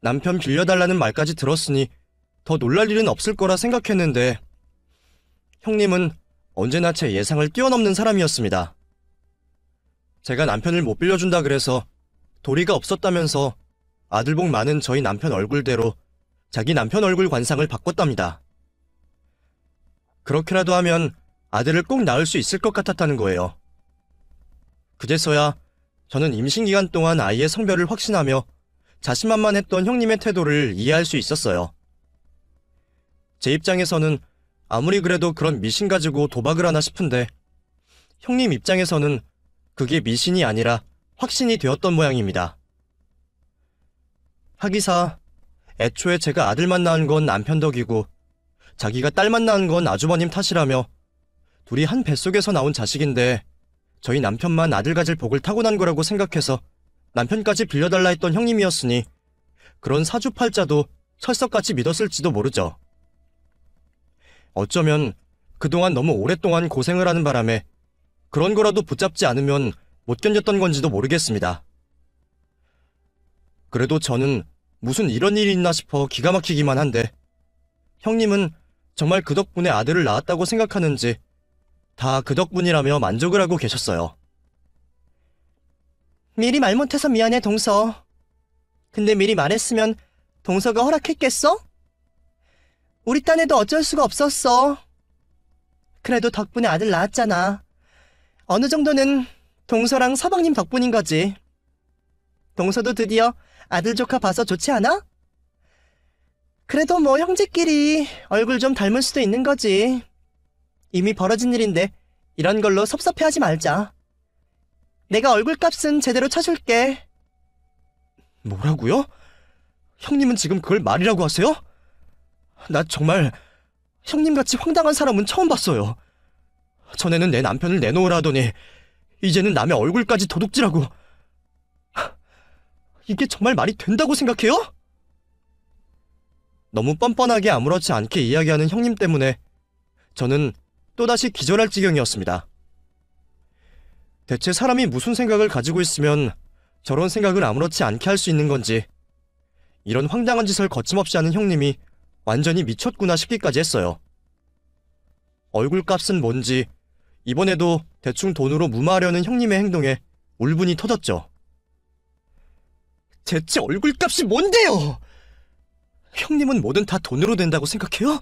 남편 빌려달라는 말까지 들었으니 더 놀랄 일은 없을 거라 생각했는데 형님은 언제나 제 예상을 뛰어넘는 사람이었습니다. 제가 남편을 못 빌려준다 그래서 도리가 없었다면서 아들복 많은 저희 남편 얼굴대로 자기 남편 얼굴 관상을 바꿨답니다. 그렇게라도 하면 아들을 꼭 낳을 수 있을 것 같았다는 거예요. 그제서야 저는 임신 기간 동안 아이의 성별을 확신하며 자신만만했던 형님의 태도를 이해할 수 있었어요. 제 입장에서는 아무리 그래도 그런 미신 가지고 도박을 하나 싶은데 형님 입장에서는 그게 미신이 아니라 확신이 되었던 모양입니다. 하기사 애초에 제가 아들만 낳은 건 남편 덕이고 자기가 딸만 낳은 건 아주버님 탓이라며 둘이 한 뱃속에서 나온 자식인데 저희 남편만 아들 가질 복을 타고난 거라고 생각해서 남편까지 빌려달라 했던 형님이었으니 그런 사주팔자도 철석같이 믿었을지도 모르죠. 어쩌면 그동안 너무 오랫동안 고생을 하는 바람에 그런 거라도 붙잡지 않으면 못 견뎠던 건지도 모르겠습니다. 그래도 저는 무슨 이런 일이 있나 싶어 기가 막히기만 한데 형님은 정말 그 덕분에 아들을 낳았다고 생각하는지 다 그 덕분이라며 만족을 하고 계셨어요. 미리 말 못해서 미안해, 동서. 근데 미리 말했으면 동서가 허락했겠어? 우리 딴에도 어쩔 수가 없었어. 그래도 덕분에 아들 낳았잖아. 어느 정도는 동서랑 서방님 덕분인 거지. 동서도 드디어 아들 조카 봐서 좋지 않아? 그래도 뭐 형제끼리 얼굴 좀 닮을 수도 있는 거지. 이미 벌어진 일인데 이런 걸로 섭섭해하지 말자. 내가 얼굴값은 제대로 쳐줄게. 뭐라고요? 형님은 지금 그걸 말이라고 하세요? 나 정말 형님같이 황당한 사람은 처음 봤어요. 전에는 내 남편을 내놓으라 하더니 이제는 남의 얼굴까지 도둑질하고. 이게 정말 말이 된다고 생각해요? 너무 뻔뻔하게 아무렇지 않게 이야기하는 형님 때문에 저는 또다시 기절할 지경이었습니다. 대체 사람이 무슨 생각을 가지고 있으면 저런 생각을 아무렇지 않게 할 수 있는 건지, 이런 황당한 짓을 거침없이 하는 형님이 완전히 미쳤구나 싶기까지 했어요. 얼굴값은 뭔지 이번에도 대충 돈으로 무마하려는 형님의 행동에 울분이 터졌죠. 대체 얼굴값이 뭔데요? 형님은 뭐든 다 돈으로 된다고 생각해요?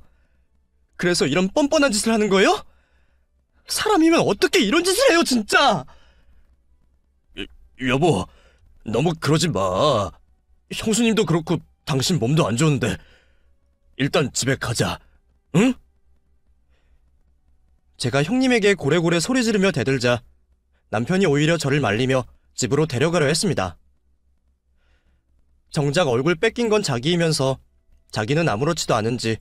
그래서 이런 뻔뻔한 짓을 하는 거예요? 사람이면 어떻게 이런 짓을 해요, 진짜! 여보, 너무 그러지 마. 형수님도 그렇고 당신 몸도 안 좋은데 일단 집에 가자, 응? 제가 형님에게 고래고래 소리 지르며 대들자 남편이 오히려 저를 말리며 집으로 데려가려 했습니다. 정작 얼굴 뺏긴 건 자기이면서 자기는 아무렇지도 않은지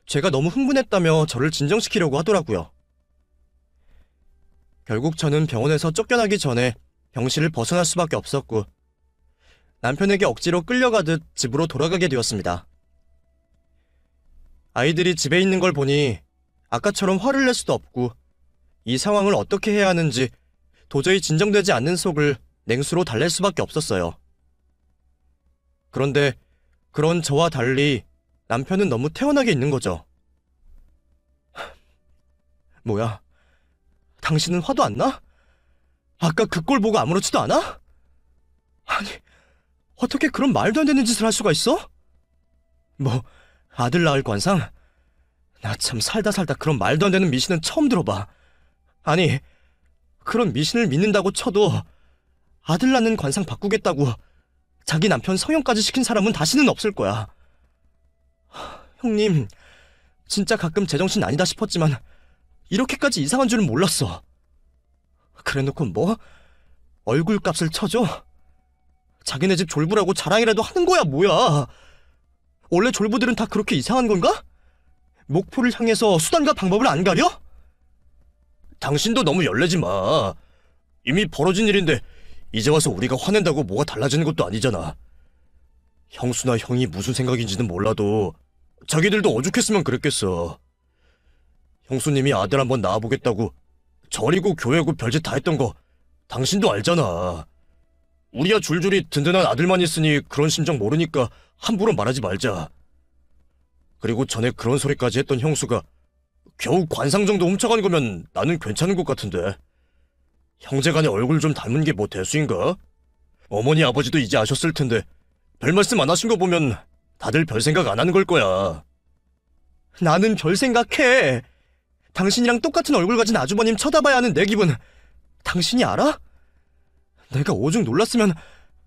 제가 너무 흥분했다며 저를 진정시키려고 하더라고요. 결국 저는 병원에서 쫓겨나기 전에 병실을 벗어날 수밖에 없었고 남편에게 억지로 끌려가듯 집으로 돌아가게 되었습니다. 아이들이 집에 있는 걸 보니 아까처럼 화를 낼 수도 없고 이 상황을 어떻게 해야 하는지 도저히 진정되지 않는 속을 냉수로 달랠 수밖에 없었어요. 그런데 그런 저와 달리 남편은 너무 태연하게 있는 거죠. 뭐야? 당신은 화도 안 나? 아까 그 꼴 보고 아무렇지도 않아? 아니, 어떻게 그런 말도 안 되는 짓을 할 수가 있어? 뭐, 아들 낳을 관상? 나 참 살다 그런 말도 안 되는 미신은 처음 들어봐. 아니, 그런 미신을 믿는다고 쳐도 아들 낳는 관상 바꾸겠다고 자기 남편 성형까지 시킨 사람은 다시는 없을 거야. 형님, 진짜 가끔 제정신 아니다 싶었지만 이렇게까지 이상한 줄은 몰랐어. 그래놓고 뭐? 얼굴값을 쳐줘? 자기네 집 졸부라고 자랑이라도 하는 거야 뭐야? 원래 졸부들은 다 그렇게 이상한 건가? 목표를 향해서 수단과 방법을 안 가려? 당신도 너무 열내지 마. 이미 벌어진 일인데 이제 와서 우리가 화낸다고 뭐가 달라지는 것도 아니잖아. 형수나 형이 무슨 생각인지는 몰라도 자기들도 오죽했으면 그랬겠어. 형수님이 아들 한번 낳아보겠다고 절이고 교회고 별짓 다 했던 거 당신도 알잖아. 우리야 줄줄이 든든한 아들만 있으니 그런 심정 모르니까 함부로 말하지 말자. 그리고 전에 그런 소리까지 했던 형수가 겨우 관상 정도 훔쳐간 거면 나는 괜찮은 것 같은데. 형제간의 얼굴 좀 닮은 게 뭐 대수인가? 어머니 아버지도 이제 아셨을 텐데 별 말씀 안 하신 거 보면 다들 별 생각 안 하는 걸 거야. 나는 별 생각해. 당신이랑 똑같은 얼굴 가진 아주버님 쳐다봐야 하는 내 기분 당신이 알아? 내가 오죽 놀랐으면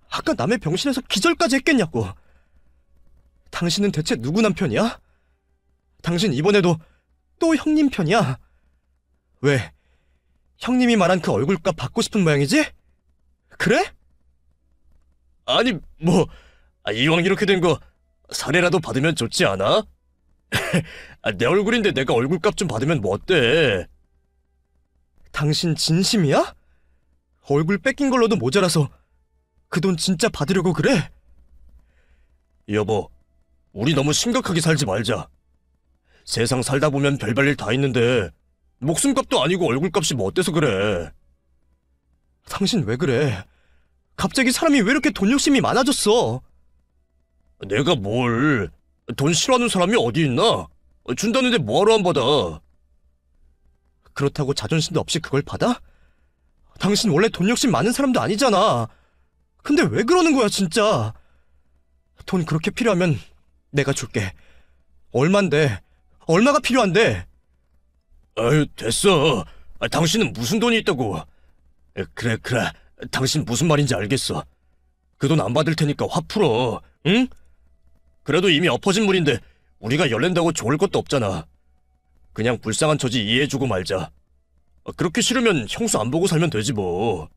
아까 남의 병실에서 기절까지 했겠냐고. 당신은 대체 누구 남편이야? 당신 이번에도 또 형님 편이야? 왜? 형님이 말한 그 얼굴값 받고 싶은 모양이지? 그래? 아니 뭐 이왕 이렇게 된 거 사례라도 받으면 좋지 않아? 내 얼굴인데 내가 얼굴값 좀 받으면 뭐 어때? 당신 진심이야? 얼굴 뺏긴 걸로도 모자라서 그 돈 진짜 받으려고 그래? 여보, 우리 너무 심각하게 살지 말자. 세상 살다 보면 별별 일 다 있는데 목숨값도 아니고 얼굴값이 뭐 어때서 그래? 당신 왜 그래? 갑자기 사람이 왜 이렇게 돈 욕심이 많아졌어? 내가 뭘? 돈 싫어하는 사람이 어디 있나? 준다는데 뭐하러 안 받아? 그렇다고 자존심도 없이 그걸 받아? 당신 원래 돈 욕심 많은 사람도 아니잖아. 근데 왜 그러는 거야 진짜? 돈 그렇게 필요하면 내가 줄게. 얼만데? 얼마가 필요한데? 아유 됐어. 당신은 무슨 돈이 있다고? 그래 당신 무슨 말인지 알겠어. 그 돈 안 받을 테니까 화 풀어. 응? 그래도 이미 엎어진 물인데 우리가 열낸다고 좋을 것도 없잖아. 그냥 불쌍한 처지 이해해주고 말자. 그렇게 싫으면 형수 안 보고 살면 되지 뭐.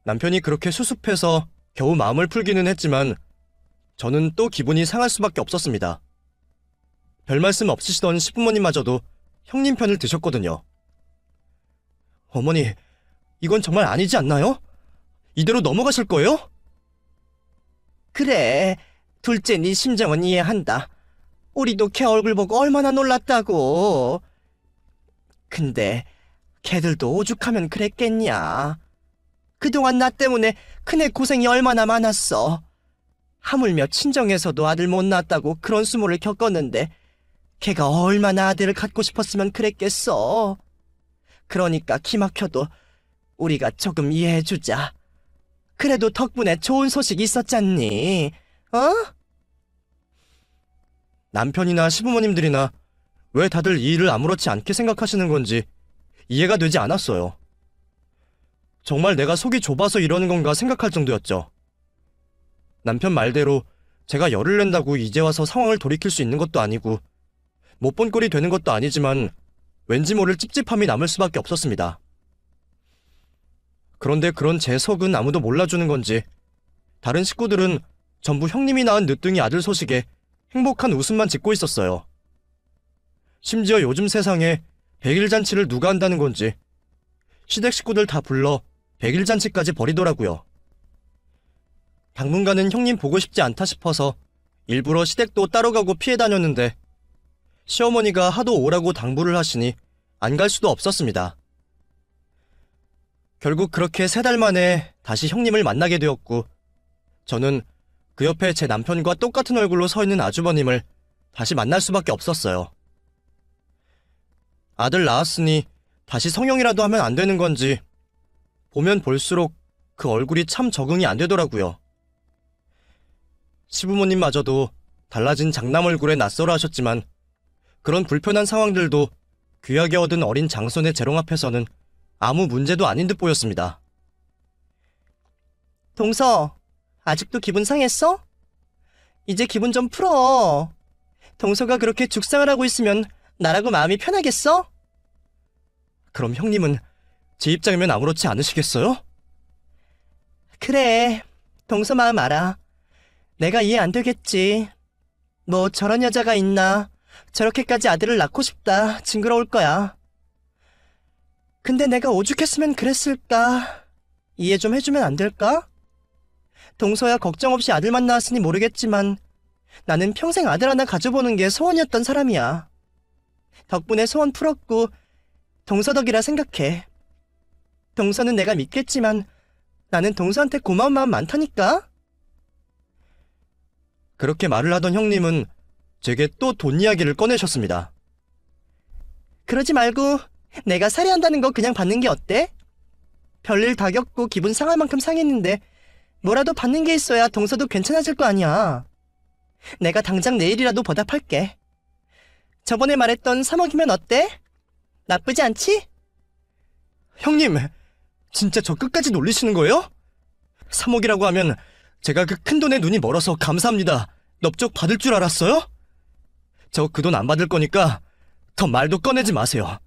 남편이 그렇게 수습해서 겨우 마음을 풀기는 했지만 저는 또 기분이 상할 수밖에 없었습니다. 별 말씀 없으시던 시부모님마저도 형님 편을 드셨거든요. 어머니, 이건 정말 아니지 않나요? 이대로 넘어가실 거예요? 그래, 둘째 네 심정은 이해한다. 우리도 걔 얼굴 보고 얼마나 놀랐다고. 근데 걔들도 오죽하면 그랬겠냐. 그동안 나 때문에 큰애 고생이 얼마나 많았어. 하물며 친정에서도 아들 못 낳았다고 그런 수모를 겪었는데 걔가 얼마나 아들을 갖고 싶었으면 그랬겠어. 그러니까 기막혀도 우리가 조금 이해해주자. 그래도 덕분에 좋은 소식 있었잖니, 어? 남편이나 시부모님들이나 왜 다들 이 일을 아무렇지 않게 생각하시는 건지 이해가 되지 않았어요. 정말 내가 속이 좁아서 이러는 건가 생각할 정도였죠. 남편 말대로 제가 열을 낸다고 이제 와서 상황을 돌이킬 수 있는 것도 아니고 못 본 꼴이 되는 것도 아니지만 왠지 모를 찝찝함이 남을 수밖에 없었습니다. 그런데 그런 제 속은 아무도 몰라주는 건지 다른 식구들은 전부 형님이 낳은 늦둥이 아들 소식에 행복한 웃음만 짓고 있었어요. 심지어 요즘 세상에 100일 잔치를 누가 한다는 건지 시댁 식구들 다 불러 100일 잔치까지 벌이더라고요. 당분간은 형님 보고 싶지 않다 싶어서 일부러 시댁도 따로 가고 피해 다녔는데 시어머니가 하도 오라고 당부를 하시니 안 갈 수도 없었습니다. 결국 그렇게 3달 만에 다시 형님을 만나게 되었고 저는 그 옆에 제 남편과 똑같은 얼굴로 서 있는 아주버님을 다시 만날 수밖에 없었어요. 아들 낳았으니 다시 성형이라도 하면 안 되는 건지 보면 볼수록 그 얼굴이 참 적응이 안 되더라고요. 시부모님마저도 달라진 장남 얼굴에 낯설어 하셨지만 그런 불편한 상황들도 귀하게 얻은 어린 장손의 재롱 앞에서는 아무 문제도 아닌 듯 보였습니다. 동서, 아직도 기분 상했어? 이제 기분 좀 풀어. 동서가 그렇게 죽상을 하고 있으면 나라고 마음이 편하겠어? 그럼 형님은 제 입장이면 아무렇지 않으시겠어요? 그래, 동서 마음 알아. 내가 이해 안 되겠지. 뭐 저런 여자가 있나, 저렇게까지 아들을 낳고 싶다 징그러울 거야. 근데 내가 오죽했으면 그랬을까? 이해 좀 해주면 안 될까? 동서야 걱정 없이 아들만 낳았으니 모르겠지만 나는 평생 아들 하나 가져보는 게 소원이었던 사람이야. 덕분에 소원 풀었고 동서 덕이라 생각해. 동서는 내가 믿겠지만 나는 동서한테 고마운 마음 많다니까? 그렇게 말을 하던 형님은 제게 또 돈 이야기를 꺼내셨습니다. 그러지 말고 내가 살해한다는 거 그냥 받는 게 어때? 별일 다 겪고 기분 상할 만큼 상했는데 뭐라도 받는 게 있어야 동서도 괜찮아질 거 아니야. 내가 당장 내일이라도 보답할게. 저번에 말했던 3억이면 어때? 나쁘지 않지? 형님, 진짜 저 끝까지 놀리시는 거예요? 3억이라고 하면 제가 그 큰 돈에 눈이 멀어서 감사합니다 넙적 받을 줄 알았어요? 저 그 돈 안 받을 거니까 더 말도 꺼내지 마세요.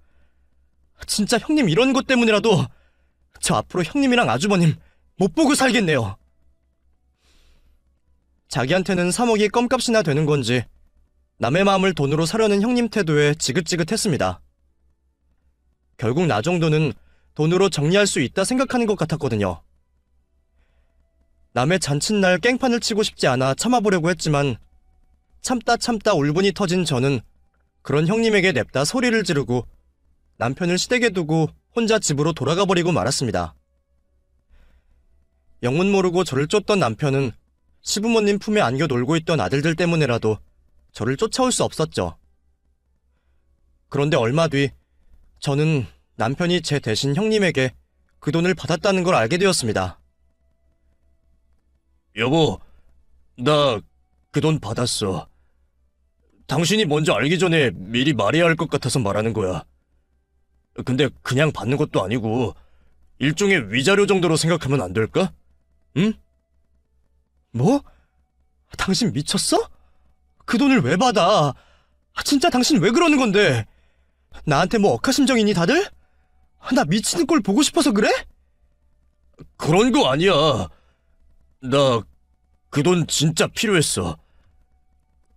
진짜 형님 이런 것 때문이라도 저 앞으로 형님이랑 아주버님 못 보고 살겠네요. 자기한테는 3억이 껌값이나 되는 건지 남의 마음을 돈으로 사려는 형님 태도에 지긋지긋했습니다. 결국 나 정도는 돈으로 정리할 수 있다 생각하는 것 같았거든요. 남의 잔칫날 깽판을 치고 싶지 않아 참아보려고 했지만 참다 울분이 터진 저는 그런 형님에게 냅다 소리를 지르고 남편을 시댁에 두고 혼자 집으로 돌아가 버리고 말았습니다. 영문 모르고 저를 쫓던 남편은 시부모님 품에 안겨 놀고 있던 아들들 때문에라도 저를 쫓아올 수 없었죠. 그런데 얼마 뒤 저는 남편이 제 대신 형님에게 그 돈을 받았다는 걸 알게 되었습니다. 여보, 나 그 돈 받았어. 당신이 먼저 알기 전에 미리 말해야 할 것 같아서 말하는 거야. 근데 그냥 받는 것도 아니고 일종의 위자료 정도로 생각하면 안 될까? 응? 뭐? 당신 미쳤어? 그 돈을 왜 받아? 진짜 당신 왜 그러는 건데? 나한테 뭐 억하심정이니 다들? 나 미치는 꼴 보고 싶어서 그래? 그런 거 아니야. 나 그 돈 진짜 필요했어.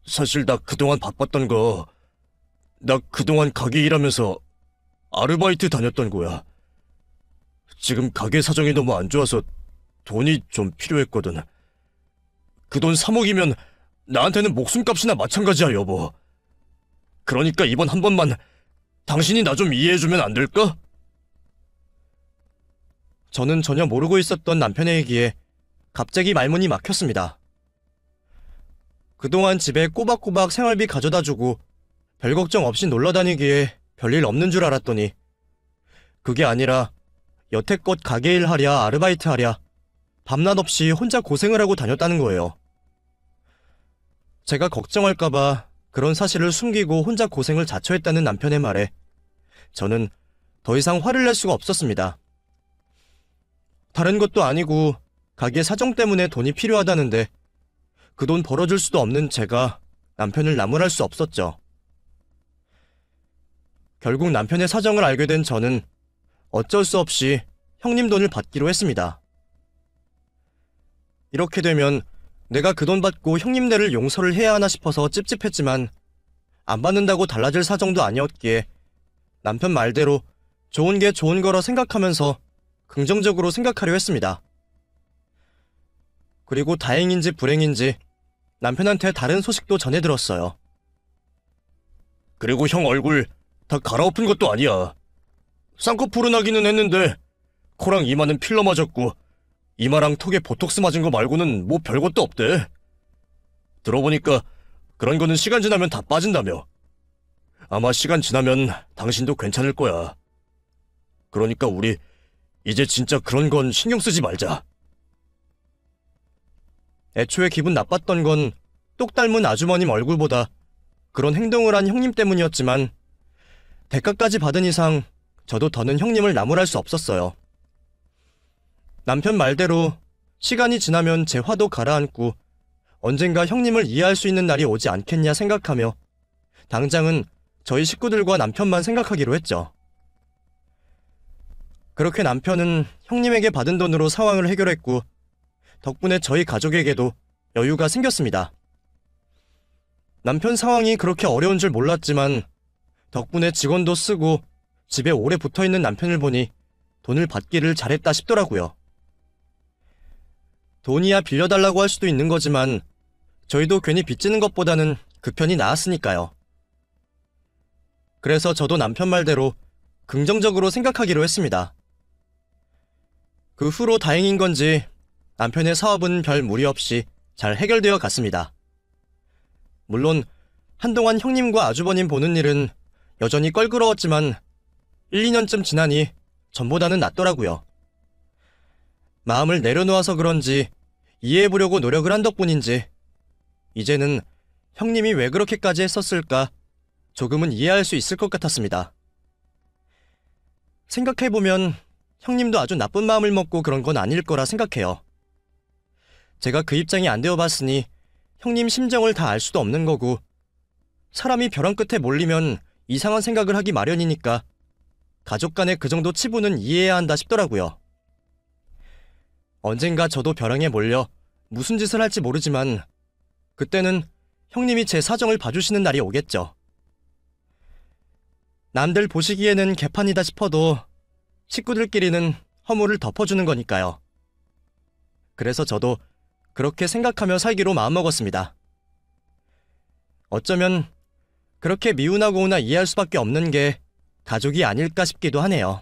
사실 나 그동안 바빴던 거, 나 그동안 가게 일하면서 아르바이트 다녔던 거야. 지금 가게 사정이 너무 안 좋아서 돈이 좀 필요했거든. 그 돈 3억이면 나한테는 목숨값이나 마찬가지야, 여보. 그러니까 이번 한 번만 당신이 나 좀 이해해주면 안 될까? 저는 전혀 모르고 있었던 남편의 얘기에 갑자기 말문이 막혔습니다. 그동안 집에 꼬박꼬박 생활비 가져다주고 별 걱정 없이 놀러다니기에 별일 없는 줄 알았더니 그게 아니라 여태껏 가게일 하랴 아르바이트 하랴 밤낮 없이 혼자 고생을 하고 다녔다는 거예요. 제가 걱정할까봐 그런 사실을 숨기고 혼자 고생을 자처했다는 남편의 말에 저는 더 이상 화를 낼 수가 없었습니다. 다른 것도 아니고 가게 사정 때문에 돈이 필요하다는데 그 돈 벌어줄 수도 없는 제가 남편을 나무랄 수 없었죠. 결국 남편의 사정을 알게 된 저는 어쩔 수 없이 형님 돈을 받기로 했습니다. 이렇게 되면 내가 그 돈 받고 형님네를 용서를 해야 하나 싶어서 찝찝했지만 안 받는다고 달라질 사정도 아니었기에 남편 말대로 좋은 게 좋은 거라 생각하면서 긍정적으로 생각하려 했습니다. 그리고 다행인지 불행인지 남편한테 다른 소식도 전해 들었어요. 그리고 형 얼굴 다 갈아엎은 것도 아니야. 쌍꺼풀은 하기는 했는데 코랑 이마는 필러 맞았고 이마랑 턱에 보톡스 맞은 거 말고는 뭐 별것도 없대. 들어보니까 그런 거는 시간 지나면 다 빠진다며. 아마 시간 지나면 당신도 괜찮을 거야. 그러니까 우리 이제 진짜 그런 건 신경 쓰지 말자. 애초에 기분 나빴던 건 똑 닮은 아주머님 얼굴보다 그런 행동을 한 형님 때문이었지만 대가까지 받은 이상 저도 더는 형님을 나무랄 수 없었어요. 남편 말대로 시간이 지나면 제 화도 가라앉고 언젠가 형님을 이해할 수 있는 날이 오지 않겠냐 생각하며 당장은 저희 식구들과 남편만 생각하기로 했죠. 그렇게 남편은 형님에게 받은 돈으로 상황을 해결했고 덕분에 저희 가족에게도 여유가 생겼습니다. 남편 상황이 그렇게 어려운 줄 몰랐지만 덕분에 직원도 쓰고 집에 오래 붙어있는 남편을 보니 돈을 받기를 잘했다 싶더라고요. 돈이야 빌려달라고 할 수도 있는 거지만 저희도 괜히 빚지는 것보다는 그 편이 나았으니까요. 그래서 저도 남편 말대로 긍정적으로 생각하기로 했습니다. 그 후로 다행인 건지 남편의 사업은 별 무리 없이 잘 해결되어 갔습니다. 물론 한동안 형님과 아주버님 보는 일은 여전히 껄끄러웠지만 1, 2년쯤 지나니 전보다는 낫더라고요. 마음을 내려놓아서 그런지 이해해보려고 노력을 한 덕분인지 이제는 형님이 왜 그렇게까지 했었을까 조금은 이해할 수 있을 것 같았습니다. 생각해보면 형님도 아주 나쁜 마음을 먹고 그런 건 아닐 거라 생각해요. 제가 그 입장이 안 되어봤으니 형님 심정을 다 알 수도 없는 거고 사람이 벼랑 끝에 몰리면 이상한 생각을 하기 마련이니까 가족 간의 그 정도 치부는 이해해야 한다 싶더라고요. 언젠가 저도 벼랑에 몰려 무슨 짓을 할지 모르지만 그때는 형님이 제 사정을 봐주시는 날이 오겠죠. 남들 보시기에는 개판이다 싶어도 식구들끼리는 허물을 덮어주는 거니까요. 그래서 저도 그렇게 생각하며 살기로 마음먹었습니다. 어쩌면 그렇게 미운하고나 이해할 수밖에 없는 게 가족이 아닐까 싶기도 하네요.